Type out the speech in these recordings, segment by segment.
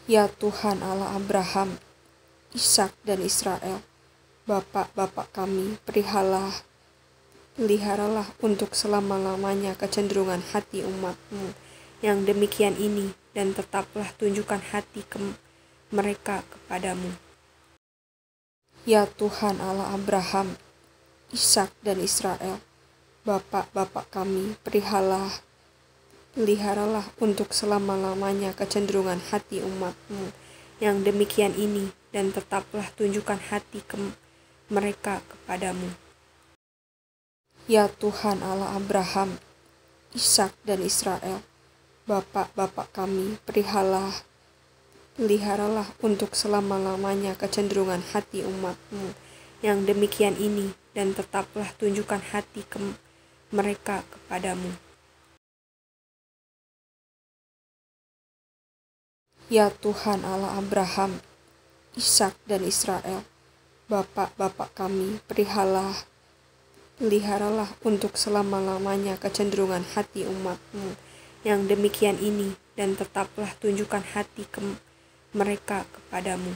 Ya Tuhan Allah Abraham, Ishak dan Israel, Bapak-bapak kami, peliharalah untuk selama-lamanya kecenderungan hati umat-Mu yang demikian ini, dan tetaplah tunjukkan hati mereka kepadamu. Ya Tuhan Allah Abraham, Ishak dan Israel, Bapak-bapak kami, peliharalah untuk selama-lamanya kecenderungan hati umat-Mu yang demikian ini, dan tetaplah tunjukkan hati mereka kepadamu. Ya Tuhan Allah Abraham, Ishak dan Israel, Bapak-bapak kami, peliharalah untuk selama-lamanya kecenderungan hati umat-Mu yang demikian ini, dan tetaplah tunjukkan hati mereka kepadamu. Ya Tuhan Allah Abraham, Ishak dan Israel, Bapak-bapak kami, peliharalah untuk selama-lamanya kecenderungan hati umat-Mu yang demikian ini, dan tetaplah tunjukkan hati mereka kepadamu.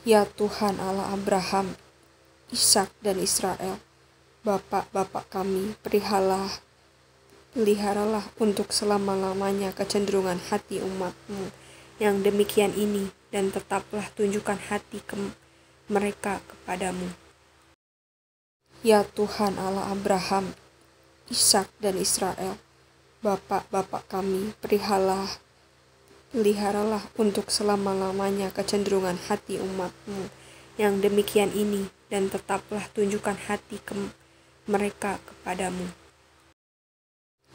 Ya Tuhan Allah Abraham, Ishak dan Israel, Bapak-bapak kami, peliharalah untuk selama-lamanya kecenderungan hati umat-Mu yang demikian ini, dan tetaplah tunjukkan hati mereka kepadamu. Ya Tuhan Allah Abraham, Ishak dan Israel, Bapak-bapak kami, peliharalah untuk selama-lamanya kecenderungan hati umat-Mu yang demikian ini, dan tetaplah tunjukkan hati mereka kepadamu.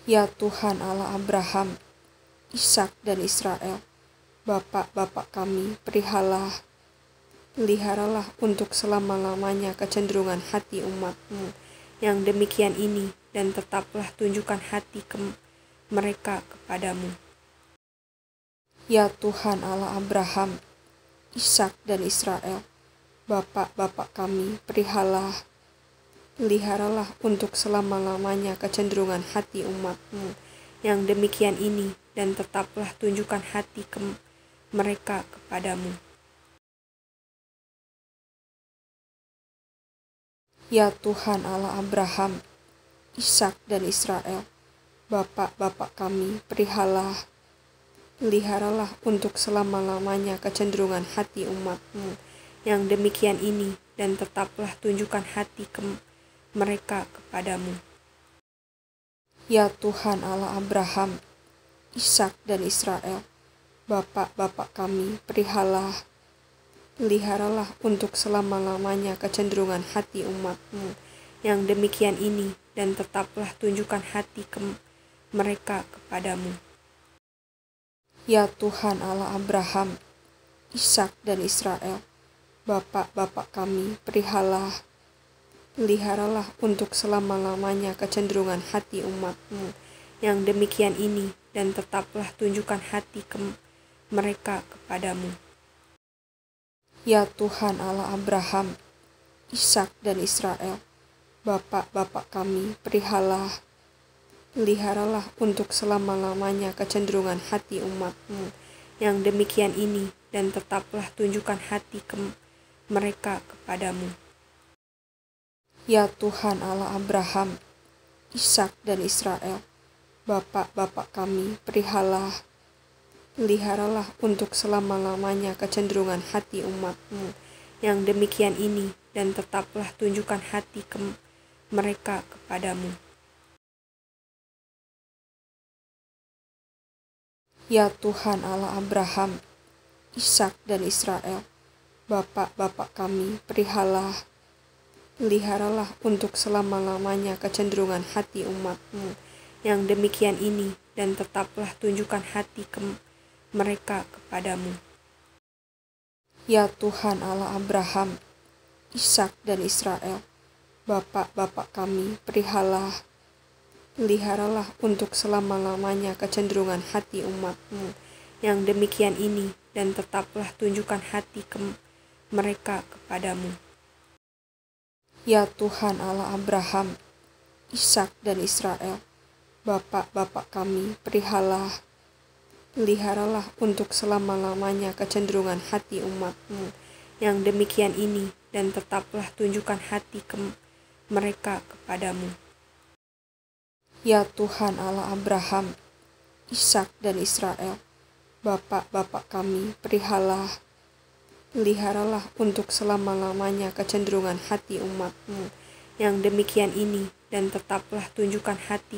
Ya Tuhan Allah Abraham, Ishak dan Israel, Bapak-bapak kami, peliharalah untuk selama-lamanya kecenderungan hati umat-Mu yang demikian ini, dan tetaplah tunjukkan hati mereka kepadamu. Ya Tuhan Allah Abraham, Ishak dan Israel, Bapak-bapak kami, peliharalah untuk selama-lamanya kecenderungan hati umat-Mu yang demikian ini, dan tetaplah tunjukkan hati mereka kepadamu. Ya Tuhan Allah Abraham, Ishak dan Israel, Bapak-bapak kami, peliharalah untuk selama-lamanya kecenderungan hati umat-Mu yang demikian ini, dan tetaplah tunjukkan hati mereka kepadamu. Ya Tuhan Allah Abraham, Ishak dan Israel, Bapak-bapak kami, peliharalah untuk selama-lamanya kecenderungan hati umat-Mu yang demikian ini, dan tetaplah tunjukkan hati mereka kepadamu. Ya Tuhan Allah Abraham, Ishak dan Israel, Bapak-bapak kami, peliharalah untuk selama-lamanya kecenderungan hati umat-Mu yang demikian ini, dan tetaplah tunjukkan hati mereka kepadamu. Ya Tuhan Allah Abraham, Ishak dan Israel, Bapak-bapak kami, peliharalah untuk selama-lamanya kecenderungan hati umat-Mu yang demikian ini, dan tetaplah tunjukkan hati mereka kepadamu. Ya Tuhan Allah Abraham, Ishak dan Israel, Bapak-bapak kami, peliharalah untuk selama-lamanya kecenderungan hati umat-Mu yang demikian ini, dan tetaplah tunjukkan hati mereka kepadamu. Ya Tuhan Allah Abraham, Ishak dan Israel, Bapak-bapak kami, peliharalah untuk selama-lamanya kecenderungan hati umat-Mu yang demikian ini, dan tetaplah tunjukkan hati mereka kepadamu. Ya Tuhan Allah Abraham, Ishak dan Israel, Bapak-bapak kami, peliharalah untuk selama-lamanya kecenderungan hati umat-Mu yang demikian ini, dan tetaplah tunjukkan hati mereka kepadamu. Ya Tuhan Allah Abraham, Ishak dan Israel, Bapak-bapak kami, peliharalah untuk selama-lamanya kecenderungan hati umat-Mu yang demikian ini, dan tetaplah tunjukkan hati mereka kepadamu. Ya Tuhan Allah Abraham, Ishak dan Israel, Bapak-bapak kami, peliharalah untuk selama-lamanya kecenderungan hati umat-Mu yang demikian ini, dan tetaplah tunjukkan hati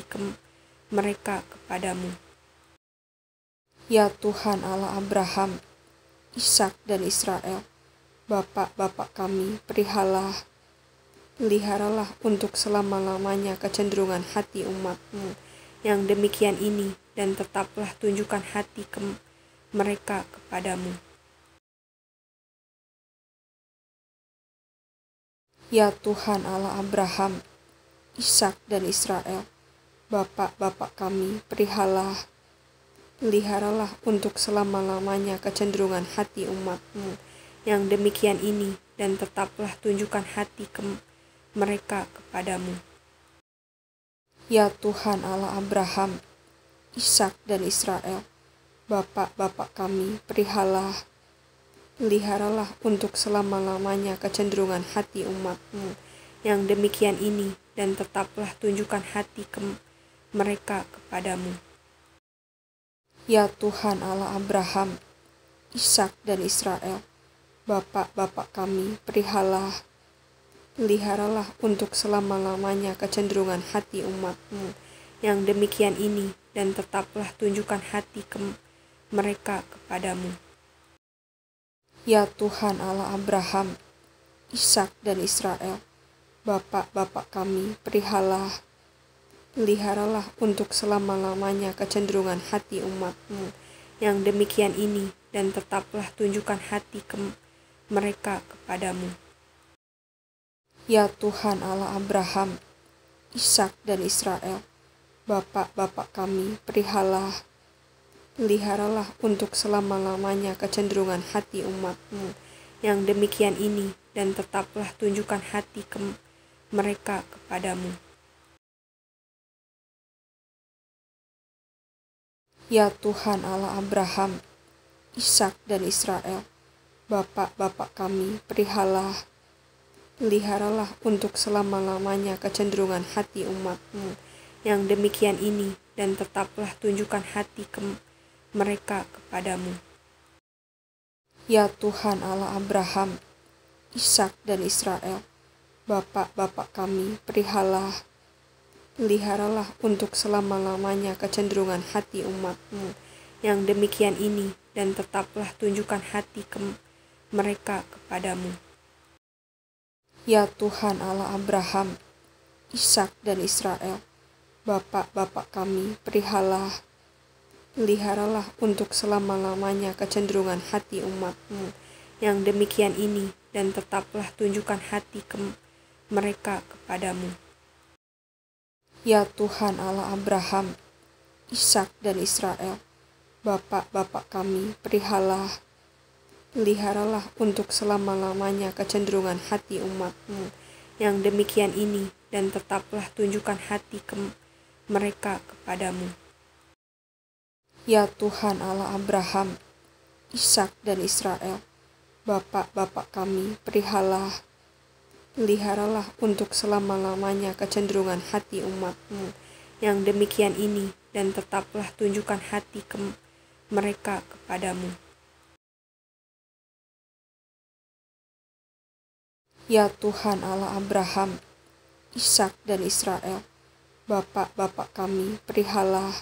mereka kepadamu. Ya Tuhan Allah Abraham, Ishak dan Israel, Bapak-bapak kami, peliharalah untuk selama-lamanya kecenderungan hati umat-Mu yang demikian ini, dan tetaplah tunjukkan hati mereka kepadamu. Ya Tuhan Allah Abraham, Ishak dan Israel, Bapak-bapak kami, peliharalah untuk selama-lamanya kecenderungan hati umat-Mu yang demikian ini, dan tetaplah tunjukkan hati mereka kepadamu. Ya Tuhan Allah Abraham, Ishak dan Israel, Bapak-bapak kami, peliharalah untuk selama-lamanya kecenderungan hati umat-Mu yang demikian ini, dan tetaplah tunjukkan hati mereka kepadamu. Ya Tuhan Allah Abraham, Ishak dan Israel, Bapak-bapak kami, peliharalah untuk selama-lamanya kecenderungan hati umat-Mu yang demikian ini, dan tetaplah tunjukkan hati mereka kepadamu. Ya Tuhan Allah Abraham, Ishak dan Israel, Bapak-bapak kami, peliharalah untuk selama-lamanya kecenderungan hati umat-Mu yang demikian ini, dan tetaplah tunjukkan hati mereka kepadamu. Ya Tuhan Allah Abraham, Ishak dan Israel, Bapak-bapak kami, peliharalah untuk selama-lamanya kecenderungan hati umat-Mu yang demikian ini, dan tetaplah tunjukkan hati mereka kepadamu. Ya Tuhan Allah Abraham, Ishak dan Israel, Bapak-bapak kami, peliharalah untuk selama-lamanya kecenderungan hati umat-Mu yang demikian ini, dan tetaplah tunjukkan hati mereka kepadamu. Ya Tuhan Allah Abraham, Ishak dan Israel, Bapak-bapak kami, peliharalah untuk selama-lamanya kecenderungan hati umat-Mu yang demikian ini, dan tetaplah tunjukkan hati mereka kepadamu. Ya Tuhan Allah Abraham, Ishak dan Israel, Bapak-bapak kami, peliharalah untuk selama-lamanya kecenderungan hati umat-Mu yang demikian ini, dan tetaplah tunjukkan hati mereka kepadamu. Ya Tuhan Allah Abraham, Ishak dan Israel, Bapak-bapak kami, peliharalah untuk selama-lamanya kecenderungan hati umat-Mu yang demikian ini, dan tetaplah tunjukkan hati mereka kepadamu. Ya Tuhan Allah Abraham, Ishak dan Israel, Bapak-bapak kami, peliharalah untuk selama-lamanya kecenderungan hati umat-Mu yang demikian ini, dan tetaplah tunjukkan hati mereka kepadamu. Ya Tuhan Allah Abraham, Ishak dan Israel, Bapak-bapak kami, peliharalah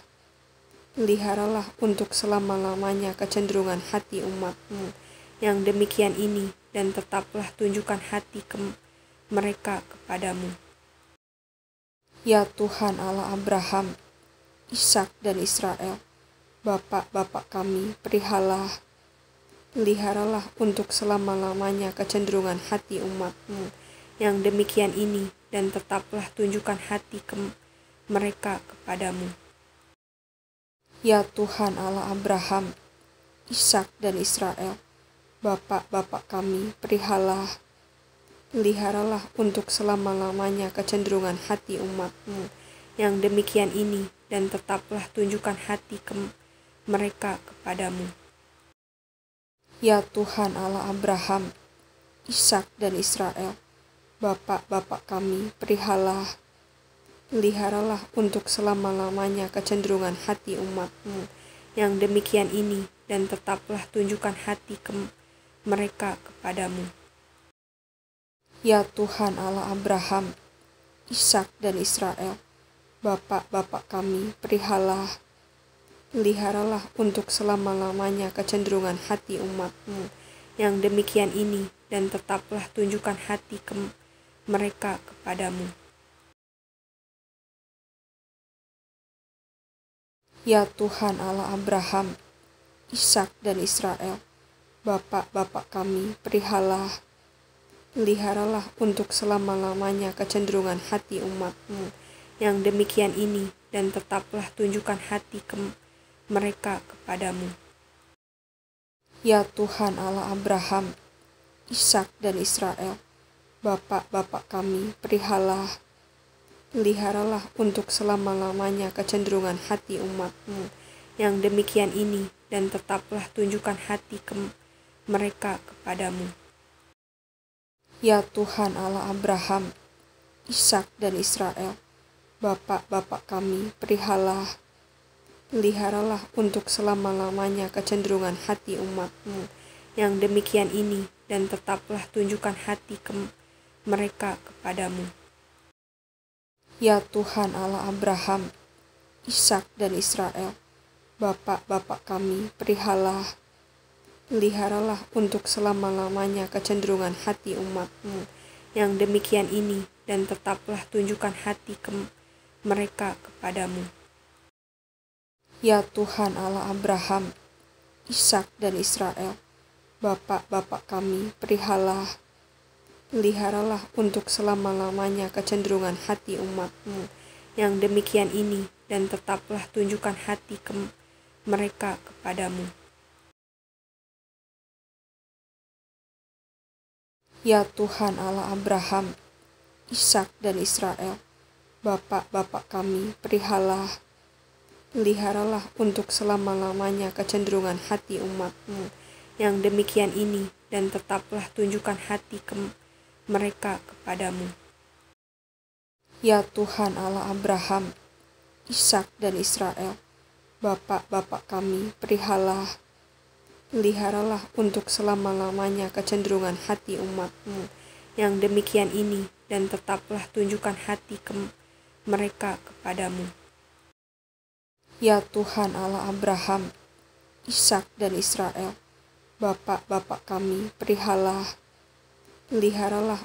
untuk selama-lamanya kecenderungan hati umat-Mu yang demikian ini, dan tetaplah tunjukkan hati mereka kepadamu. Ya Tuhan Allah Abraham, Ishak dan Israel, Bapak-bapak kami, peliharalah untuk selama-lamanya kecenderungan hati umat-Mu yang demikian ini, dan tetaplah tunjukkan hati mereka kepadamu. Ya Tuhan Allah Abraham, Ishak dan Israel, Bapak-bapak kami, peliharalah untuk selama-lamanya kecenderungan hati umat-Mu yang demikian ini, dan tetaplah tunjukkan hati mereka kepadamu. Ya Tuhan Allah Abraham, Ishak dan Israel, Bapak-bapak kami, peliharalah untuk selama-lamanya kecenderungan hati umat-Mu yang demikian ini, dan tetaplah tunjukkan hati mereka kepadamu. Ya Tuhan Allah Abraham, Ishak dan Israel, Bapak-bapak kami, peliharalah untuk selama-lamanya kecenderungan hati umat-Mu yang demikian ini, dan tetaplah tunjukkan hati mereka kepadamu. Ya Tuhan Allah Abraham, Ishak dan Israel, Bapak-bapak kami, peliharalah untuk selama-lamanya kecenderungan hati umat-Mu yang demikian ini, dan tetaplah tunjukkan hati mereka kepadamu. Ya Tuhan Allah Abraham, Ishak dan Israel, Bapak-bapak kami, peliharalah untuk selama-lamanya kecenderungan hati umat-Mu yang demikian ini, dan tetaplah tunjukkan hati mereka kepadamu. Ya Tuhan Allah Abraham, Ishak dan Israel, Bapak-bapak kami, peliharalah untuk selama-lamanya kecenderungan hati umat-Mu yang demikian ini, dan tetaplah tunjukkan hati mereka kepadamu. Ya Tuhan Allah Abraham, Ishak dan Israel, Bapak-bapak kami, peliharalah untuk selama-lamanya kecenderungan hati umat-Mu yang demikian ini, dan tetaplah tunjukkan hati mereka kepadamu. Ya Tuhan Allah Abraham, Ishak dan Israel, Bapak-bapak kami, peliharalah untuk selama-lamanya kecenderungan hati umat-Mu yang demikian ini, dan tetaplah tunjukkan hati mereka kepadamu. Ya Tuhan Allah Abraham, Ishak dan Israel, Bapak-bapak kami, peliharalah untuk selama-lamanya kecenderungan hati umat-Mu yang demikian ini, dan tetaplah tunjukkan hati mereka kepadamu. Ya Tuhan Allah Abraham, Ishak dan Israel, Bapak-bapak kami, peliharalah untuk selama-lamanya kecenderungan hati umat-Mu yang demikian ini, dan tetaplah tunjukkan hati mereka kepadamu. Ya Tuhan Allah Abraham, Ishak dan Israel, Bapak-bapak kami, peliharalah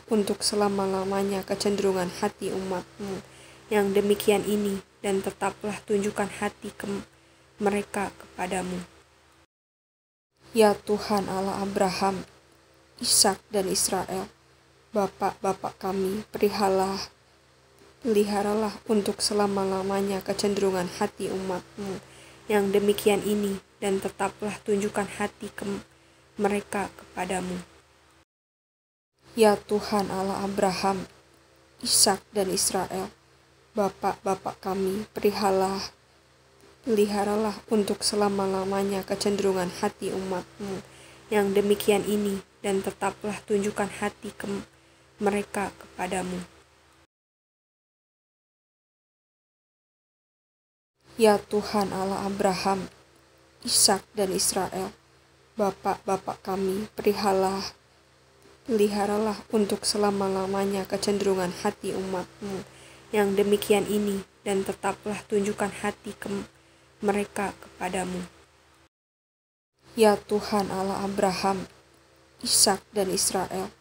untuk selama-lamanya kecenderungan hati umat-Mu yang demikian ini, dan tetaplah tunjukkan hati mereka kepadamu. Ya Tuhan Allah Abraham, Ishak dan Israel, Bapak-bapak kami, peliharalah untuk selama-lamanya kecenderungan hati umat-Mu yang demikian ini, dan tetaplah tunjukkan hati mereka kepadamu. Ya Tuhan Allah Abraham, Ishak dan Israel, Bapak-bapak kami, peliharalah untuk selama-lamanya kecenderungan hati umat-Mu yang demikian ini, dan tetaplah tunjukkan hati mereka kepadamu. Ya Tuhan Allah Abraham, Ishak dan Israel, Bapak-bapak kami, peliharalah untuk selama-lamanya kecenderungan hati umat-Mu yang demikian ini, dan tetaplah tunjukkan hati mereka kepadamu. Ya Tuhan Allah Abraham, Ishak dan Israel,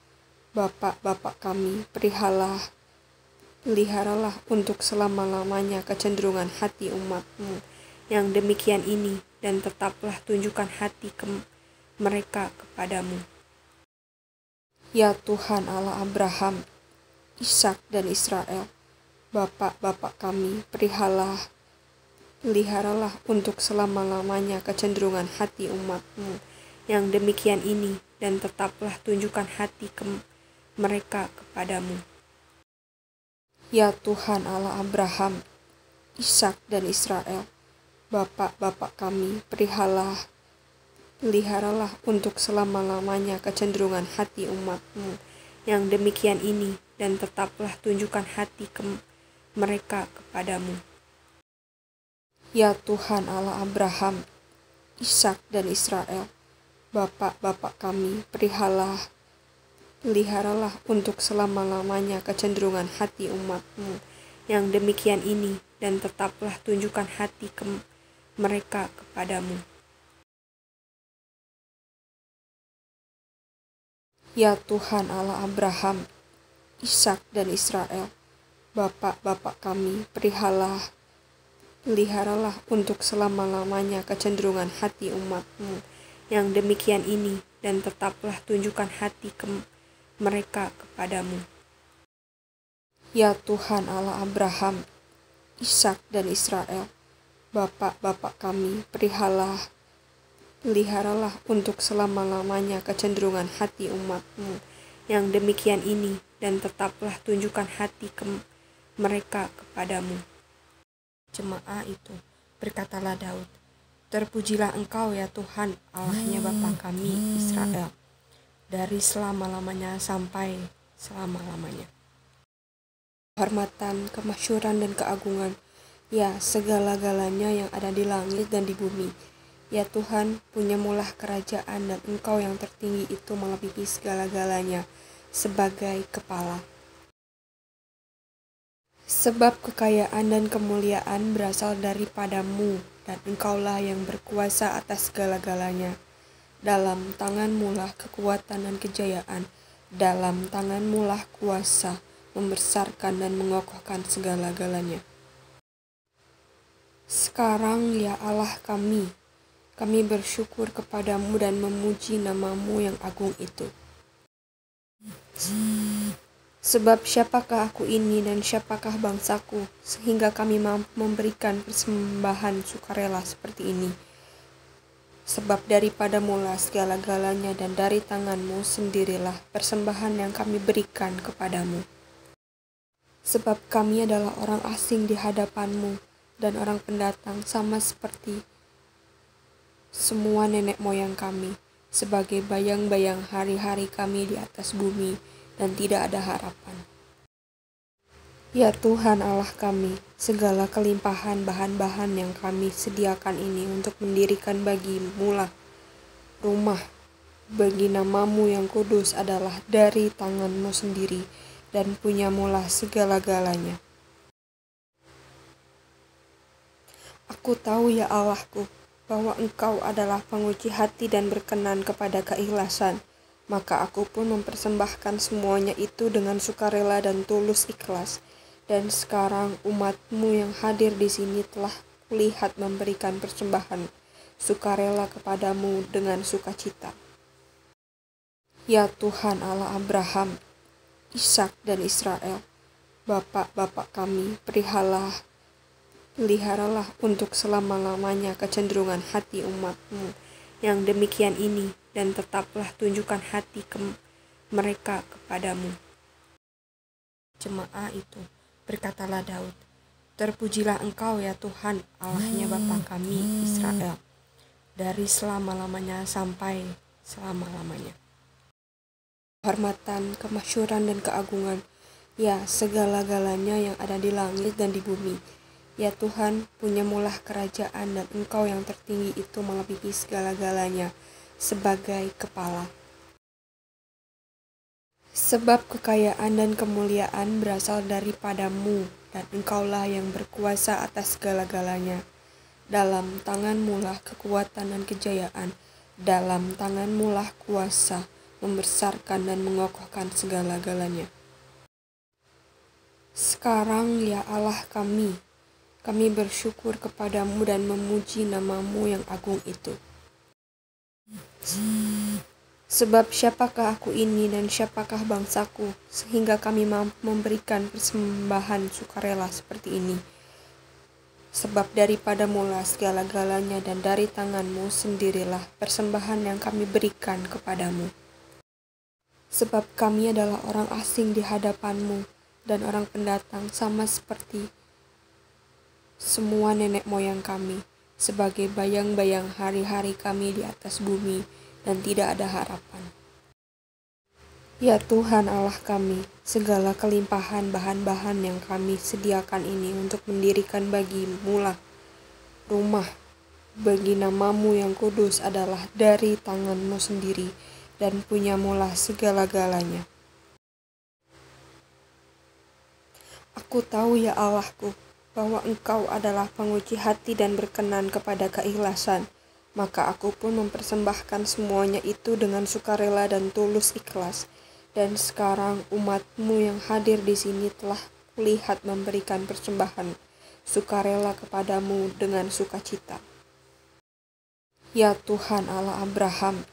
Bapak-bapak kami, peliharalah untuk selama-lamanya kecenderungan hati umat-Mu yang demikian ini, dan tetaplah tunjukkan hati mereka kepadamu. Ya Tuhan Allah Abraham, Ishak dan Israel, Bapak-bapak kami, peliharalah untuk selama-lamanya kecenderungan hati umat-Mu yang demikian ini, dan tetaplah tunjukkan hati mereka kepadamu. Ya Tuhan Allah Abraham, Ishak dan Israel, Bapak-bapak kami, peliharalah untuk selama-lamanya kecenderungan hati umat-Mu yang demikian ini, dan tetaplah tunjukkan hati mereka kepadamu. Ya Tuhan Allah Abraham, Ishak dan Israel, Bapak-bapak kami, peliharalah untuk selama-lamanya kecenderungan hati umat-Mu yang demikian ini, dan tetaplah tunjukkan hati mereka kepadamu. Ya Tuhan Allah Abraham, Ishak dan Israel, Bapak-bapak kami, peliharalah untuk selama-lamanya kecenderungan hati umat-Mu yang demikian ini, dan tetaplah tunjukkan hati mereka kepadamu. Ya Tuhan Allah Abraham, Ishak dan Israel, Bapak-bapak kami, peliharalah untuk selama-lamanya kecenderungan hati umat-Mu yang demikian ini, dan tetaplah tunjukkan hati mereka kepadamu. Jemaah itu, berkatalah Daud, terpujilah Engkau ya Tuhan, Allahnya Bapa kami Israel, dari selama-lamanya sampai selama-lamanya. Kehormatan, kemasyhuran dan keagungan, ya segala-galanya yang ada di langit dan di bumi. Ya Tuhan, punyamulah kerajaan, dan Engkau yang tertinggi itu melebihi segala-galanya sebagai kepala. Sebab kekayaan dan kemuliaan berasal daripadamu, dan Engkaulah yang berkuasa atas segala-galanya. Dalam tangan-Mulah kekuatan dan kejayaan, dalam tangan-Mulah kuasa membesarkan dan mengokohkan segala-galanya. Sekarang ya Allah kami bersyukur kepadamu dan memuji nama-Mu yang agung itu. Sebab siapakah aku ini dan siapakah bangsaku, sehingga kami mampu memberikan persembahan sukarela seperti ini. Sebab daripadamu-lah segala-galanya, dan dari tangan-Mu sendirilah persembahan yang kami berikan kepadamu. Sebab kami adalah orang asing di hadapan-Mu, dan orang pendatang sama seperti semua nenek moyang kami, sebagai bayang-bayang hari-hari kami di atas bumi, dan tidak ada harapan. Ya Tuhan Allah kami, segala kelimpahan bahan-bahan yang kami sediakan ini untuk mendirikan bagi-Mu-lah rumah bagi nama-Mu yang kudus adalah dari tangan-Mu sendiri, dan punyamulah segala-galanya. Aku tahu ya Allahku, bahwa Engkau adalah penguji hati dan berkenan kepada keikhlasan, maka aku pun mempersembahkan semuanya itu dengan sukarela dan tulus ikhlas. Dan sekarang umat-Mu yang hadir di sini telah kulihat memberikan persembahan sukarela kepadamu dengan sukacita. Ya Tuhan Allah Abraham, Ishak dan Israel, Bapak-bapak kami, peliharalah untuk selama-lamanya kecenderungan hati umat-Mu yang demikian ini, dan tetaplah tunjukkan hati mereka kepadamu. Jemaah itu, berkatalah Daud, terpujilah Engkau ya Tuhan, Allahnya Bapa kami Israel, dari selama-lamanya sampai selama-lamanya. Kehormatan, kemasyhuran dan keagungan, ya segala-galanya yang ada di langit dan di bumi. Ya Tuhan, punyamulah kerajaan, dan Engkau yang tertinggi itu melebihi segala-galanya sebagai kepala. Sebab kekayaan dan kemuliaan berasal daripadamu, dan Engkaulah yang berkuasa atas segala-galanya. Dalam tangan-Mulah kekuatan dan kejayaan, dalam tangan-Mulah kuasa membesarkan dan mengokohkan segala-galanya. Sekarang ya Allah kami bersyukur kepadamu dan memuji nama-Mu yang agung itu. Sebab siapakah aku ini dan siapakah bangsaku, sehingga kami mampu memberikan persembahan sukarela seperti ini. Sebab daripadamu-lah segala-galanya, dan dari tangan-Mu sendirilah persembahan yang kami berikan kepadamu. Sebab kami adalah orang asing di hadapan-Mu, dan orang pendatang sama seperti semua nenek moyang kami, sebagai bayang-bayang hari-hari kami di atas bumi, dan tidak ada harapan. Ya Tuhan Allah kami, segala kelimpahan bahan-bahan yang kami sediakan ini untuk mendirikan bagimu-lah rumah bagi namamu yang kudus adalah dari tanganmu sendiri, dan punyamulah segala-galanya. Aku tahu ya Allahku, bahwa Engkau adalah penguji hati dan berkenan kepada keikhlasan, maka aku pun mempersembahkan semuanya itu dengan sukarela dan tulus ikhlas. Dan sekarang umatmu yang hadir di sini telah kulihat memberikan persembahan sukarela kepadamu dengan sukacita. Ya Tuhan Allah Abraham,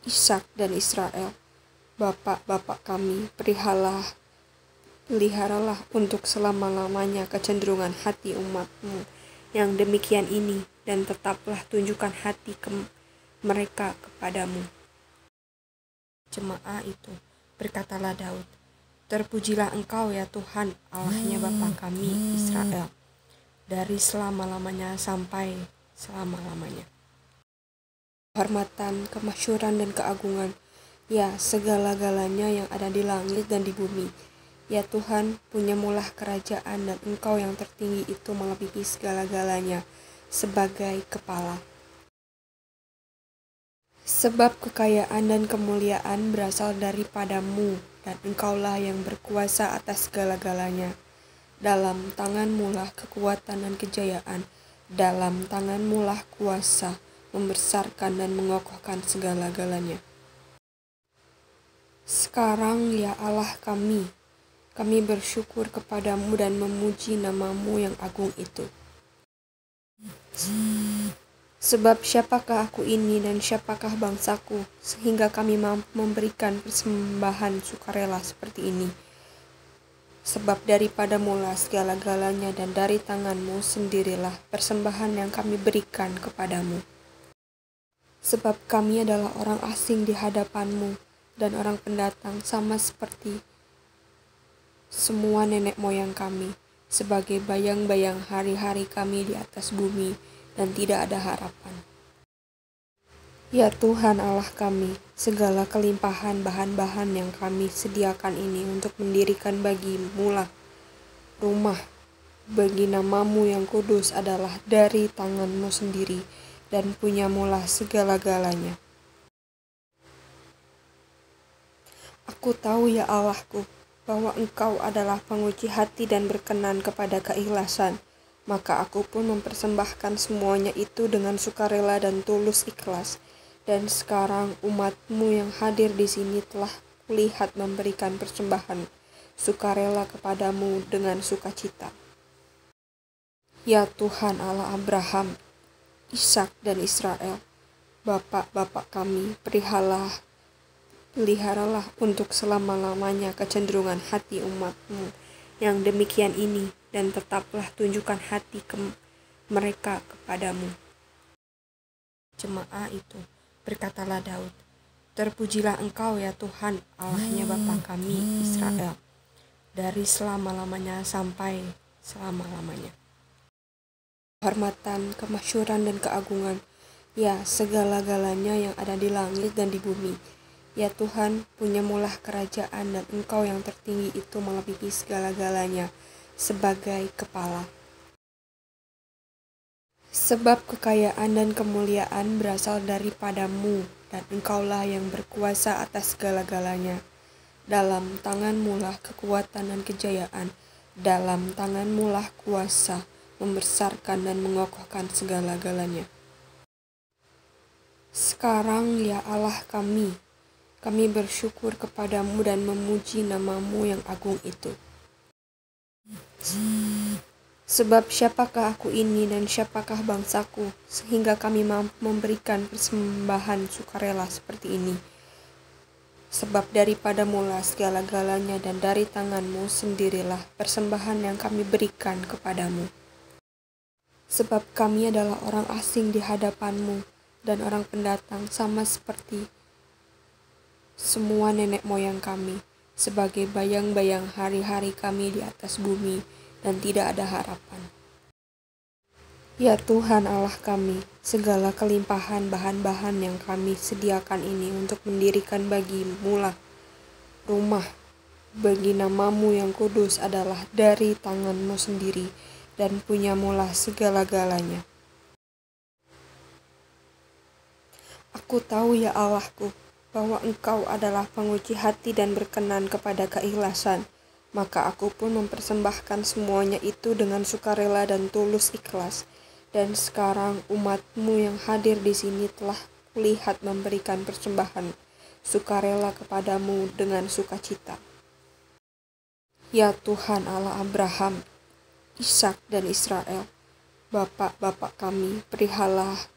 Ishak dan Israel, bapak-bapak kami, peliharalah untuk selama-lamanya kecenderungan hati umatmu yang demikian ini, dan tetaplah tunjukkan hati mereka kepadamu. Jemaah itu, berkatalah Daud, terpujilah Engkau ya Tuhan, Allahnya Bapa kami Israel, dari selama-lamanya sampai selama-lamanya. Kehormatan, kemasyhuran dan keagungan, ya segala-galanya yang ada di langit dan di bumi. Ya Tuhan, punyamulah kerajaan, dan Engkau yang tertinggi itu melebihi segala-galanya sebagai kepala. Sebab kekayaan dan kemuliaan berasal daripadamu, dan Engkaulah yang berkuasa atas segala-galanya. Dalam tanganmu-lah kekuatan dan kejayaan, dalam tanganmu-lah kuasa membesarkan dan mengokohkan segala-galanya. Sekarang ya Allah kami bersyukur kepadamu dan memuji namamu yang agung itu. Sebab siapakah aku ini dan siapakah bangsaku, sehingga kami mampu memberikan persembahan sukarela seperti ini. Sebab daripadamu-lah segala-galanya, dan dari tanganmu sendirilah persembahan yang kami berikan kepadamu. Sebab kami adalah orang asing di hadapanmu, dan orang pendatang sama seperti semua nenek moyang kami, sebagai bayang-bayang hari-hari kami di atas bumi, dan tidak ada harapan. Ya Tuhan Allah kami, segala kelimpahan bahan-bahan yang kami sediakan ini untuk mendirikan bagimu-lah rumah bagi namamu yang kudus adalah dari tanganmu sendiri, dan punyamulah segala-galanya. Aku tahu ya Allahku, bahwa Engkau adalah penguji hati dan berkenan kepada keikhlasan, maka aku pun mempersembahkan semuanya itu dengan sukarela dan tulus ikhlas. Dan sekarang umatmu yang hadir di sini telah kulihat memberikan persembahan sukarela kepadamu dengan sukacita. Ya Tuhan Allah Abraham, Ishak dan Israel, bapak-bapak kami, peliharalah untuk selama-lamanya kecenderungan hati umatmu yang demikian ini, dan tetaplah tunjukkan hati mereka kepadamu. Jemaah itu, berkatalah Daud, terpujilah Engkau ya Tuhan, Allahnya Bapa kami Israel, dari selama-lamanya sampai selama-lamanya. Kehormatan, kemasyhuran dan keagungan, ya segala-galanya yang ada di langit dan di bumi. Ya Tuhan, punyamulah kerajaan, dan Engkau yang tertinggi itu melebihi segala-galanya sebagai kepala. Sebab kekayaan dan kemuliaan berasal daripadamu, dan Engkaulah yang berkuasa atas segala-galanya. Dalam tanganmu-lah kekuatan dan kejayaan, dalam tanganmu-lah kuasa membesarkan dan mengokohkan segala-galanya. Sekarang ya Allah kami bersyukur kepadamu dan memuji namamu yang agung itu. Sebab siapakah aku ini dan siapakah bangsaku, sehingga kami mampu memberikan persembahan sukarela seperti ini. Sebab daripadamu-lah segala-galanya, dan dari tanganmu sendirilah persembahan yang kami berikan kepadamu. Sebab kami adalah orang asing di hadapanmu, dan orang pendatang sama seperti semua nenek moyang kami, sebagai bayang-bayang hari-hari kami di atas bumi, dan tidak ada harapan. Ya Tuhan Allah kami, segala kelimpahan bahan-bahan yang kami sediakan ini untuk mendirikan bagimu-lah rumah bagi namamu yang kudus adalah dari tanganmu sendiri dan punyamu-lah segala-galanya. Aku tahu ya Allahku, bahwa Engkau adalah penguji hati dan berkenan kepada keikhlasan. Maka aku pun mempersembahkan semuanya itu dengan sukarela dan tulus ikhlas. Dan sekarang umatmu yang hadir di sini telah kulihat memberikan persembahan sukarela kepadamu dengan sukacita. Ya Tuhan Allah Abraham, Ishak dan Israel, Bapak-bapak kami, peliharalah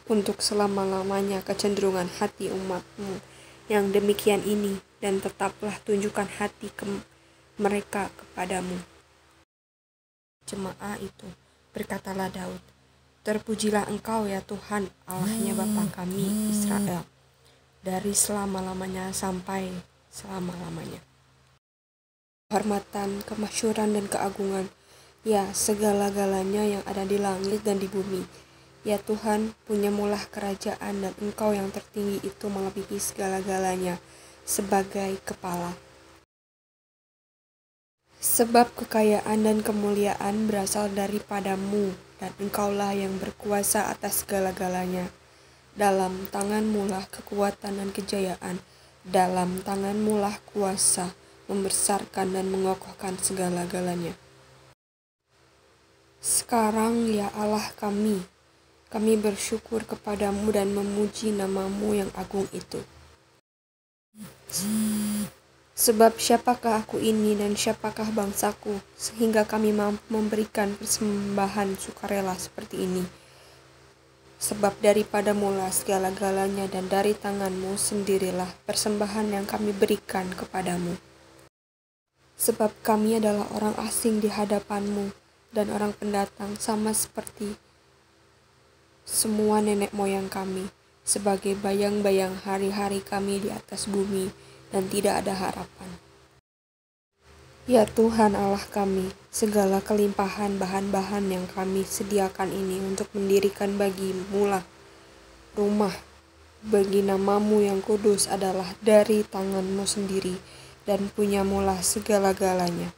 untuk selama-lamanya kecenderungan hati umatmu yang demikian ini, dan tetaplah tunjukkan hati mereka kepadamu. Jemaah itu, berkatalah Daud, terpujilah Engkau ya Tuhan, Allahnya Bapa kami Israel, dari selama-lamanya sampai selama-lamanya. Kehormatan, kemasyhuran dan keagungan, ya segala-galanya yang ada di langit dan di bumi. Ya Tuhan, punyamulah kerajaan dan Engkau yang tertinggi itu melebihi segala-galanya sebagai kepala. Sebab kekayaan dan kemuliaan berasal daripadamu, dan Engkaulah yang berkuasa atas segala-galanya. Dalam tanganmu-lah kekuatan dan kejayaan, dalam tanganmu-lah kuasa membesarkan dan mengokohkan segala-galanya. Sekarang ya Allah kami bersyukur kepadamu dan memuji namamu yang agung itu. Sebab siapakah aku ini dan siapakah bangsaku, sehingga kami mampu memberikan persembahan sukarela seperti ini. Sebab daripadamu-lah segala-galanya, dan dari tanganmu sendirilah persembahan yang kami berikan kepadamu. Sebab kami adalah orang asing di hadapanmu, dan orang pendatang sama seperti semua nenek moyang kami, sebagai bayang-bayang hari-hari kami di atas bumi, dan tidak ada harapan. Ya Tuhan Allah kami, segala kelimpahan bahan-bahan yang kami sediakan ini untuk mendirikan bagimu-lah rumah bagi namamu yang kudus adalah dari tanganmu sendiri, dan punyamu-lah segala-galanya.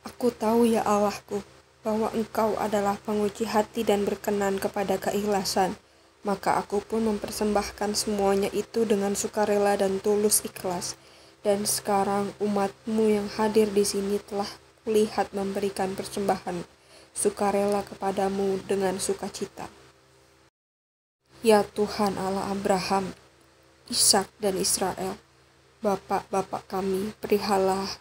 Aku tahu ya Allahku, bahwa Engkau adalah penguji hati dan berkenan kepada keikhlasan. Maka aku pun mempersembahkan semuanya itu dengan sukarela dan tulus ikhlas. Dan sekarang umatmu yang hadir di sini telah kulihat memberikan persembahan sukarela kepadamu dengan sukacita. Ya Tuhan Allah Abraham, Ishak dan Israel, Bapak-bapak kami, peliharalah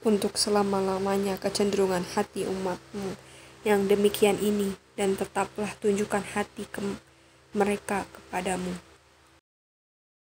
untuk selama-lamanya kecenderungan hati umatmu yang demikian ini, dan tetaplah tunjukkan hati mereka kepadamu.